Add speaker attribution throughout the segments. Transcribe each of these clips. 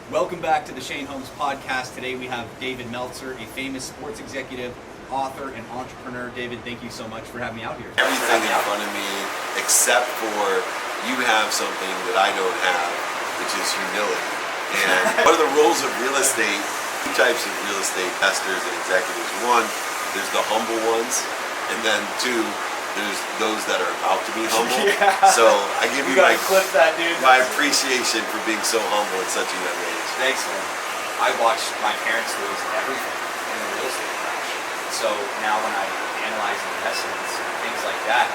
Speaker 1: Welcome back to the Shane Holmes Podcast. Today we have David Meltzer, a famous sports executive, author, and entrepreneur. David, thank you so much for having me out here.
Speaker 2: Everything in front of me, except for you have something that I don't have, which is humility. And one of the rules of real estate, two types of real estate investors and executives. One, there's the humble ones, and then two, there's those that are about to be humble.
Speaker 1: Yeah.
Speaker 2: So I give you
Speaker 1: clip that, dude.
Speaker 2: my appreciation for being so humble at such a young age.
Speaker 1: Thanks, man. I watched my parents lose everything in the real estate crash. So now when I analyze investments and things like that,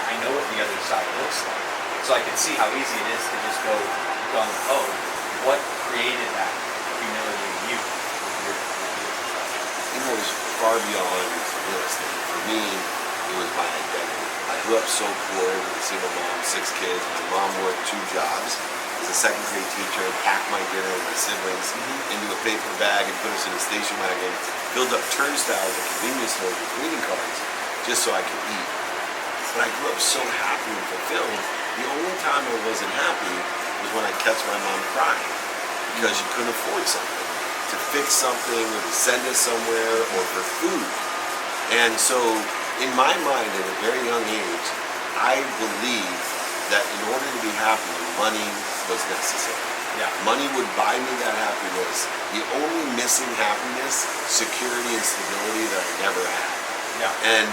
Speaker 1: I know what the other side looks like. So I can see how easy it is to just go gung-ho. What created that humility in you?
Speaker 2: It was far beyond real estate. For me, it was my identity. I grew up so poor with a single mom, 6 kids. My mom worked 2 jobs. As a second grade teacher, packed my dinner with my siblings into a paper bag and put us in a station wagon, filled up turnstiles at convenience stores with greeting cards just so I could eat. But I grew up so happy and fulfilled. The only time I wasn't happy was when I catch my mom crying because she couldn't afford something, to fix something or to send us somewhere or for food. And so in my mind at a very young age, I believed that in order to be happy, money was necessary.
Speaker 1: Yeah.
Speaker 2: Money would buy me that happiness. The only missing happiness, security and stability that I never had.
Speaker 1: Yeah.
Speaker 2: And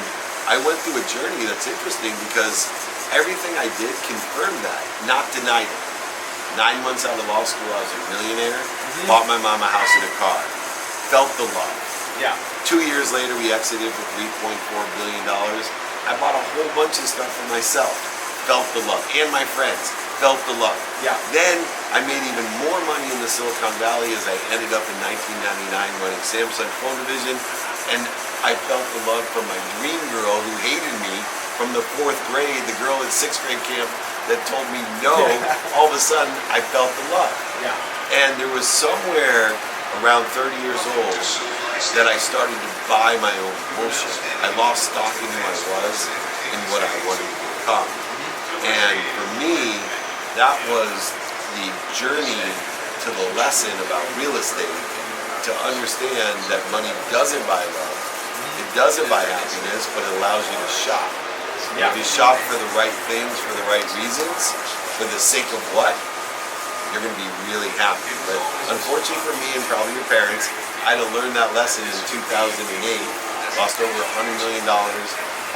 Speaker 2: I went through a journey that's interesting because everything I did confirmed that, not denied it. 9 months out of law school, I was a millionaire, bought my mom a house and a car, felt the love.
Speaker 1: Yeah.
Speaker 2: 2 years later, we exited for $3.4 billion. I bought a whole bunch of stuff for myself, felt the love, and my friends, felt the love.
Speaker 1: Yeah.
Speaker 2: Then I made even more money in the Silicon Valley as I ended up in 1999 running Samsung phone division, and I felt the love from my dream girl who hated me from the 4th grade, the girl at 6th grade camp that told me no. All of a sudden, I felt the love.
Speaker 1: Yeah.
Speaker 2: And there was somewhere around 30 years old that I started to buy my own bullshit. I lost stock in who I was and what I wanted to become. And for me, that was the journey to the lesson about real estate, to understand that money doesn't buy love, it doesn't buy happiness, but it allows you to shop.
Speaker 1: Yeah.
Speaker 2: If you shop for the right things, for the right reasons, for the sake of what, you're going to be really happy. But unfortunately for me and probably your parents, I had to learn that lesson in 2008. Lost over $100 million,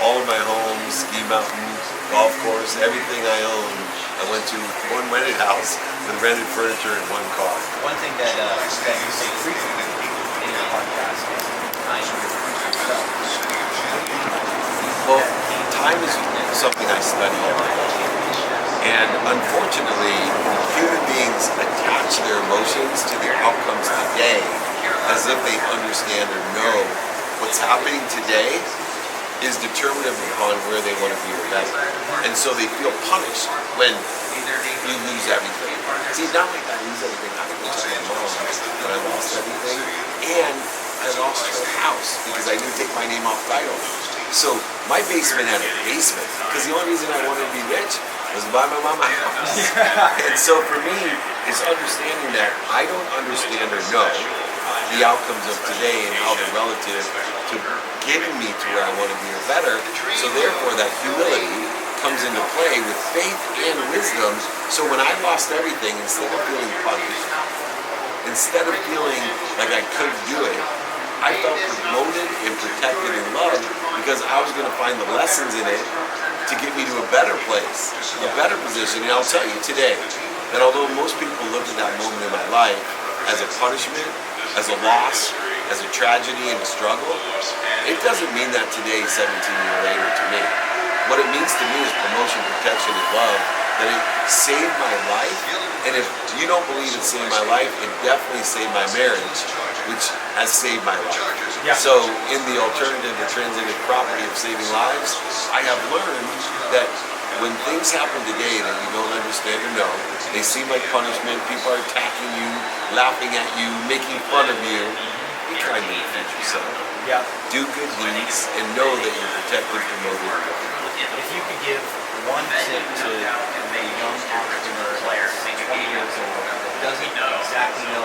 Speaker 2: all of my homes, ski mountain, golf course, everything I owned. I went to one rented house with rented furniture and 1 car.
Speaker 1: One thing that you say frequently in your podcast is time for yourself.
Speaker 2: Well, time is something I study every day. And unfortunately, human beings attach their emotions to their outcomes today as if they understand or know what's happening today is determinative upon where they want to be or better. And so they feel punished when you lose everything. See, not like I lose everything. I didn't lose my mom, but I lost everything. And I lost her house because I didn't take my name off title. So my basement had a basement because the only reason I wanted to be rich was to buy my mom a house. And so for me, it's understanding that I don't understand or know the outcomes of today and how they're relative to getting me to where I want to be or better. So therefore that humility comes into play with faith and wisdom. So when I lost everything, instead of feeling punished, instead of feeling like I couldn't do it, I felt promoted and protected and loved because I was going to find the lessons in it to get me to a better place, a better position. And I'll tell you today that although most people look at that moment in my life as a punishment, as a loss, as a tragedy and a struggle, it doesn't mean that today, 17 years later, to me. What it means to me is promotion, protection, and love, that it saved my life. And if you don't believe it saved my life, it definitely saved my marriage, which has saved my life.
Speaker 1: Yeah.
Speaker 2: So in the alternative, the transitive property of saving lives, I have learned that when things happen today that you don't understand or know, they seem like punishment, people are attacking you, laughing at you, making fun of you, be kind to your future self.
Speaker 1: Yeah.
Speaker 2: Do good deeds and know that you're protected, promoted.
Speaker 1: If you could give one tip to a young entrepreneur, like 20 years old, that doesn't exactly know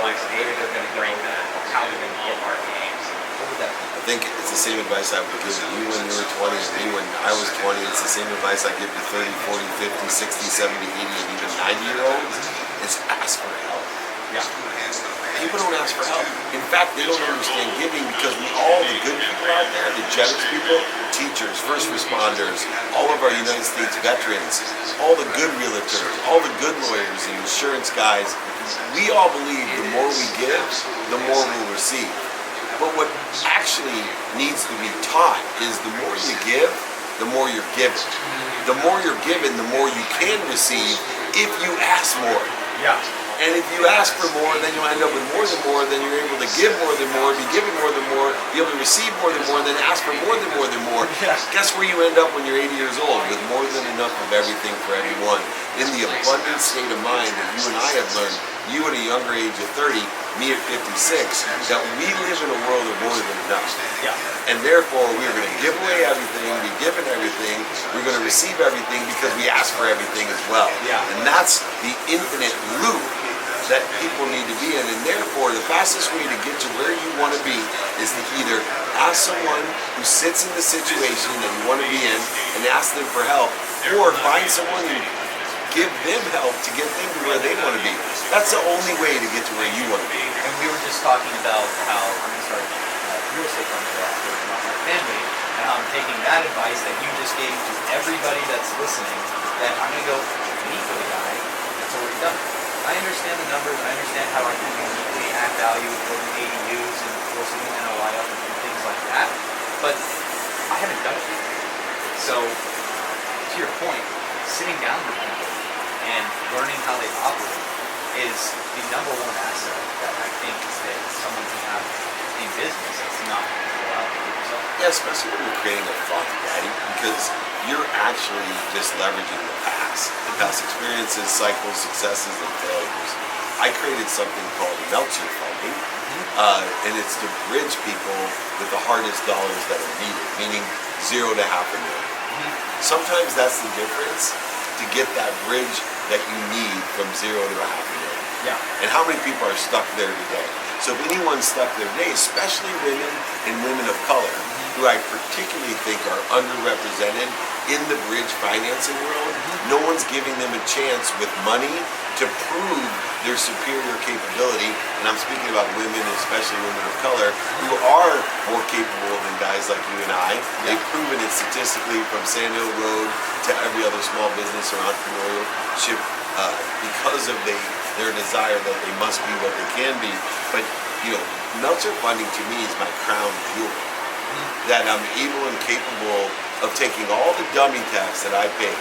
Speaker 2: think it's the same advice I would give you when you were 20 and me when I was 20. It's the same advice I give to 30, 40, 50, 60, 70, 80, and even 90-year-olds. It's ask for help.
Speaker 1: Yeah.
Speaker 2: People don't ask for help. In fact, they don't understand giving because all the good people out there, the generous people, teachers, first responders, all of our United States veterans, all the good realtors, all the good lawyers and insurance guys, we all believe the more we give, the more we'll receive. But what actually needs to be taught is the more you give, the more you're given. The more you're given, the more you can receive if you ask more.
Speaker 1: Yeah.
Speaker 2: And if you ask for more, then you'll end up with more, then you're able to give more, be given more, be able to receive more, then ask for more.
Speaker 1: Yeah.
Speaker 2: Guess where you end up when you're 80 years old? With more than enough of everything for everyone. In the abundant state of mind that you and I have learned, you at a younger age of 30, me at 56, that we live in a world of more than enough.
Speaker 1: Yeah.
Speaker 2: And therefore, we're going to give away everything, be given everything, we're going to receive everything because we ask for everything as well.
Speaker 1: Yeah.
Speaker 2: And that's the infinite loop that people need to be in, and therefore the fastest way to get to where you want to be is to either ask someone who sits in the situation that you want to be in and ask them for help, or find someone and give them help to get them to where they want to be. That's the only way to get to where you want to be.
Speaker 1: And we were just talking about how I'm going to start real estate company after my family, and how I'm taking that advice that you just gave to everybody that's listening, that I'm going to go meet with a guy that's already done it. I understand the numbers, I understand how I can uniquely add value with building ADUs and forcing the NOI up and things like that, but I haven't done it yet. So, to your point, sitting down with people and learning how they operate is the number one asset that I think that someone can have in business that's not going to go out and do yourself.
Speaker 2: Yeah, especially when you're creating a fund, right? Because you're actually just leveraging the past experiences, cycles, successes, and failures. I created something called Meltzer funding, and it's to bridge people with the hardest dollars that are needed, meaning $0 to $500,000. Sometimes that's the difference to get that bridge that you need from $0 to $500,000.
Speaker 1: Yeah.
Speaker 2: And how many people are stuck there today? So if anyone's stuck there today, especially women and women of color, who I particularly think are underrepresented in the bridge financing world, no one's giving them a chance with money to prove their superior capability. And I'm speaking about women, especially women of color, who are more capable than guys like you and I. They've proven it statistically from Sand Hill Road to every other small business or entrepreneurship because of their desire that they must be what they can be. But, Meltzer funding to me is my crown jewel. That I'm able and capable of taking all the dummy tax that I pay,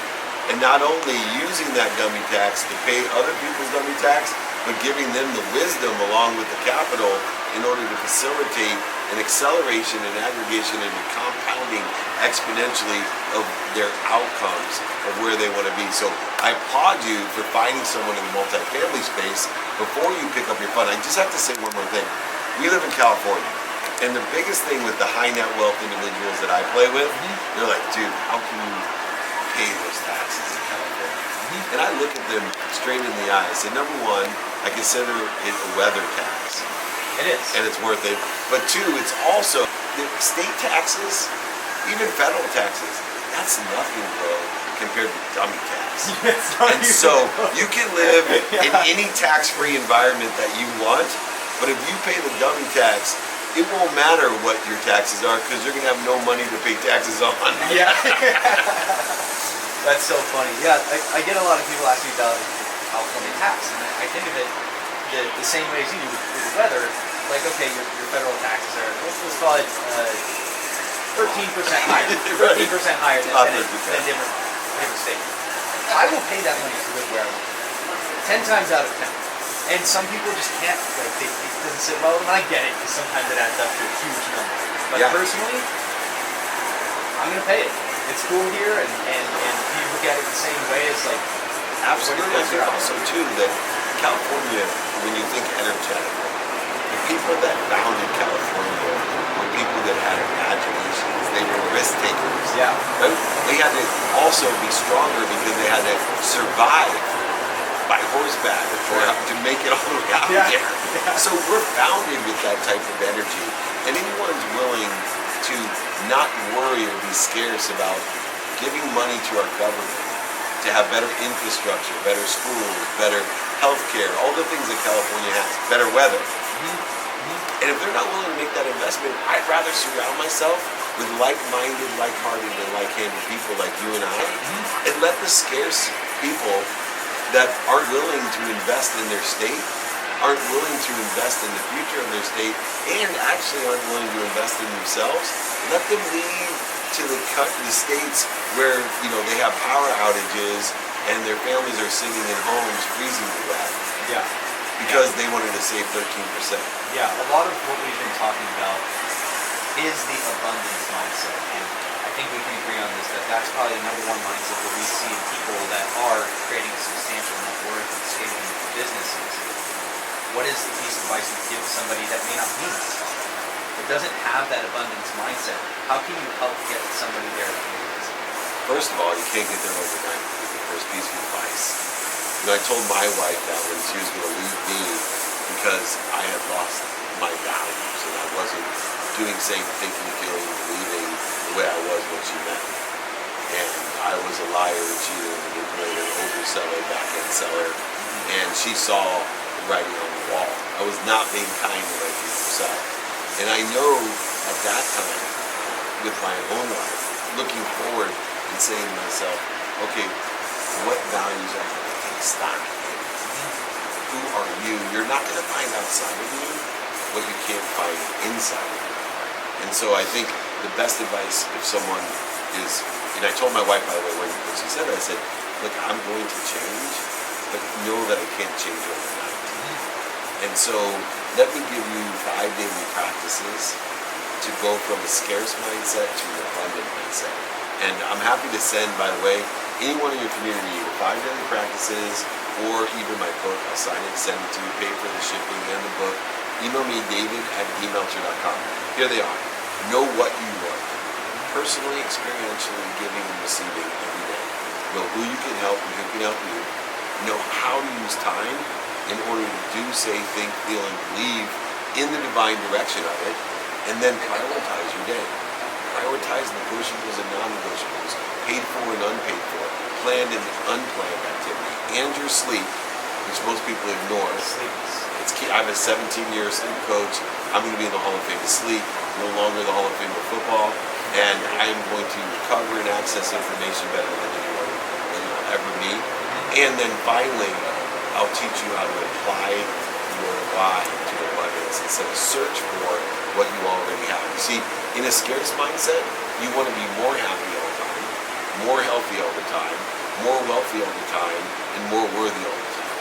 Speaker 2: and not only using that dummy tax to pay other people's dummy tax, but giving them the wisdom along with the capital in order to facilitate an acceleration and aggregation and a compounding exponentially of their outcomes of where they want to be. So I applaud you for finding someone in the multifamily space. Before you pick up your fund, I just have to say one more thing. We live in California. And the biggest thing with the high net wealth individuals that I play with, they're like, dude, how can you pay those taxes in California? And I look at them straight in the eye. I say, number one, I consider it a weather tax.
Speaker 1: It is.
Speaker 2: And it's worth it. But two, it's also the state taxes, even federal taxes, that's nothing, bro, compared to dummy tax. And so you can live in any tax-free environment that you want, but if you pay the dummy tax, it won't matter what your taxes are because you're going to have no money to pay taxes on.
Speaker 1: Yeah. That's so funny. Yeah, I get a lot of people asking about California tax, and I think of it the same way as you do with the weather. Like, okay, your federal taxes are, let's call it 13% higher. 13% higher than different states. I will pay that money to live where I want. 10 times out of 10. And some people just can't, it doesn't sit well, and I get it, because sometimes it adds up to a huge number. But personally, I'm going to pay it. It's cool here, and you look at it the same way as like...
Speaker 2: Absolutely. I think also, too, that California, when you think energetic, the people that founded California were people that had imaginations. They were risk takers.
Speaker 1: Yeah.
Speaker 2: Right? They had to also be stronger because they had to survive by horseback to make it all the way out there. So we're founded with that type of energy. And anyone's willing to not worry or be scarce about giving money to our government to have better infrastructure, better schools, better health care, all the things that California has, better weather. And if they're not willing to make that investment, I'd rather surround myself with like-minded, like-hearted, and like-handed people like you and I, and let the scarce people that aren't willing to invest in their state, aren't willing to invest in the future of their state, and actually aren't willing to invest in themselves, let them leave to the states where they have power outages and their families are sitting in homes freezing to death.
Speaker 1: Yeah.
Speaker 2: Because they wanted to save 13%.
Speaker 1: Yeah, a lot of what we've been talking about is the abundance mindset, and I think we can agree on this, that that's probably the number one mindset that we see in people that are creating a substantial net worth and scaling businesses. What is the piece of advice you give to somebody that may not need it? That doesn't have that abundance mindset? How can you help get somebody there?
Speaker 2: First of all, you can't get there overnight with the first piece of advice. I told my wife that when she was going to leave me because I had lost my values and I wasn't doing, saying, thinking, feeling, believing the way I was when she met me. And I was a liar, a cheater, manipulator, overseller, back-end seller. And she saw the writing on the wall. I was not being kind to my future self. And I know at that time, with my own life, looking forward and saying to myself, okay, what values are going to take stock in? Who are you? You're not going to find outside of you what you can't find inside of you. And so I think the best advice if someone is, and I told my wife, by the way, when she said that, I said, look, I'm going to change, but know that I can't change overnight. And so let me give you 5 daily practices to go from a scarce mindset to an abundant mindset. And I'm happy to send, by the way, anyone in your community the 5 daily practices or even my book. I'll sign it, send it to you, pay for the shipping and the book. Email me, david@meltzer.com. Here they are. Know what you want. Personally, experientially, giving and receiving every day. Know who you can help and who can help you. Know how to use time in order to do, say, think, feel, and believe in the divine direction of it, and then prioritize your day. Prioritize negotiables and non-negotiables, paid for and unpaid for, planned and unplanned activity, and your sleep, which most people ignore. It's key. I'm a 17-year sleep coach. I'm going to be in the Hall of Fame of sleep, no longer the Hall of Fame of football, and I'm going to recover and access information better than anyone will ever meet. And then finally, I'll teach you how to apply your why to abundance instead of search for what you already have. You see, in a scarce mindset, you want to be more happy all the time, more healthy all the time, more wealthy all the time, and more worthy all the time.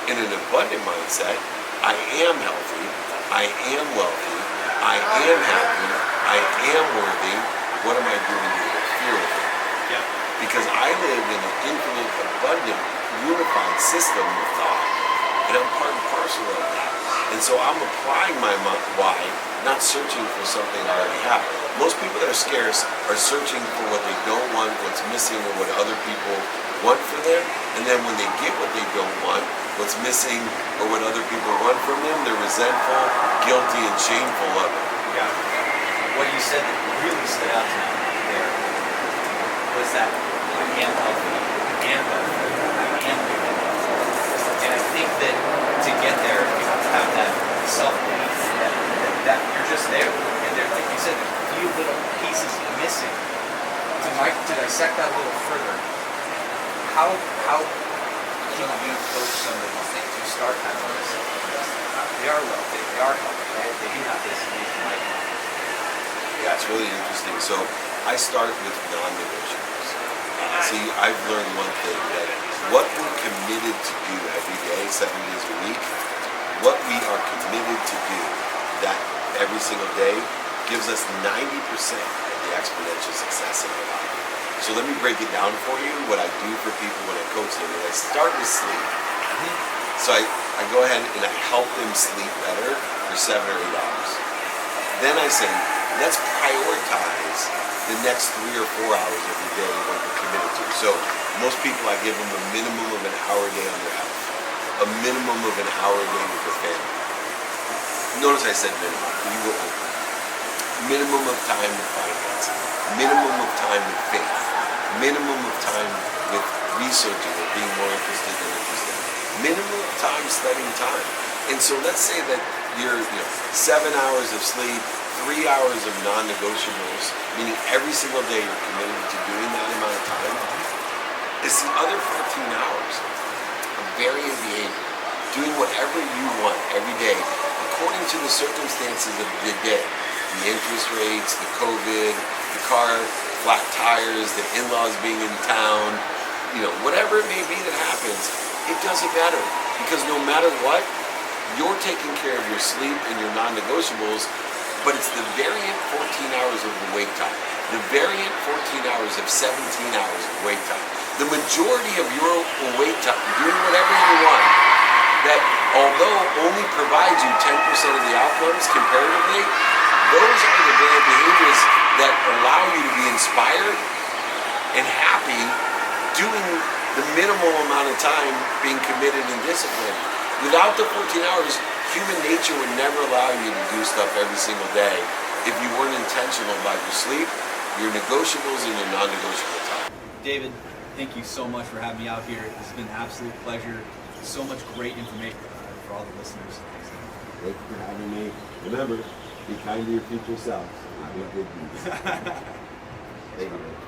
Speaker 2: In an abundant mindset, I am healthy, I am wealthy, I am happy, I am worthy. What am I doing to interfere with it?
Speaker 1: Yeah.
Speaker 2: Because I live in an infinite, abundant, unified system of thought, and I'm part and parcel of that. And so I'm applying my why, not searching for something I already have. Most people that are scarce are searching for what they don't want, what's missing, or what other people want for them. And then when they get what they don't want, what's missing, or what other people want from them, they're resentful, guilty, and shameful of it.
Speaker 1: Yeah. What you said that really stood out to me there was that I am healthy, I am wealthy, I am living. And I think that to get there, you have to have that self-belief that you're just there. And there, like you said, there's a few little pieces missing. To dissect that a little further, how can you coach somebody to start kind of on this self-belief? They are wealthy, they are healthy, they do have this life.
Speaker 2: Yeah, it's really interesting. So I start with non-negotiables. See, I've learned one thing, that what we're committed to do every day, 7 days a week, what we are committed to do that every single day gives us 90% of the exponential success in our life. So let me break it down for you, what I do for people when I coach them. And I start with sleep. So I go ahead and I help them sleep better for 7 or 8 hours. Then I say, let's prioritize the next 3 or 4 hours every day what you're committed to. So most people, I give them a minimum of an hour a day on their health, a minimum of an hour a day with their family. Notice I said minimum, you were open. minimum of time with finance, minimum of time with faith, minimum of time with researching or being more interested than interested, minimum of time studying time. And so let's say that you're 7 hours of sleep, 3 hours of non-negotiables, meaning every single day you're committed to doing that amount of time. It's the other 14 hours of varying behavior, doing whatever you want every day according to the circumstances of the day. The interest rates, the COVID, the car, flat tires, the in-laws being in town, whatever it may be that happens, it doesn't matter. Because no matter what, you're taking care of your sleep and your non-negotiables, but it's the variant 14 hours of the wake time, the variant 14 hours of 17 hours of wake time, the majority of your wake time, doing whatever you want, that although only provides you 10% of the outcomes comparatively, those are the very behaviors that allow you to be inspired and happy doing the minimal amount of time being committed and disciplined. Without the 14 hours, human nature would never allow you to do stuff every single day if you weren't intentional about your sleep, your negotiables, and your non-negotiable time.
Speaker 1: David, thank you so much for having me out here. It's been an absolute pleasure. So much great information for all the listeners.
Speaker 3: Thank you for having me. Remember, be kind to your future self. Do good deeds. Thank you.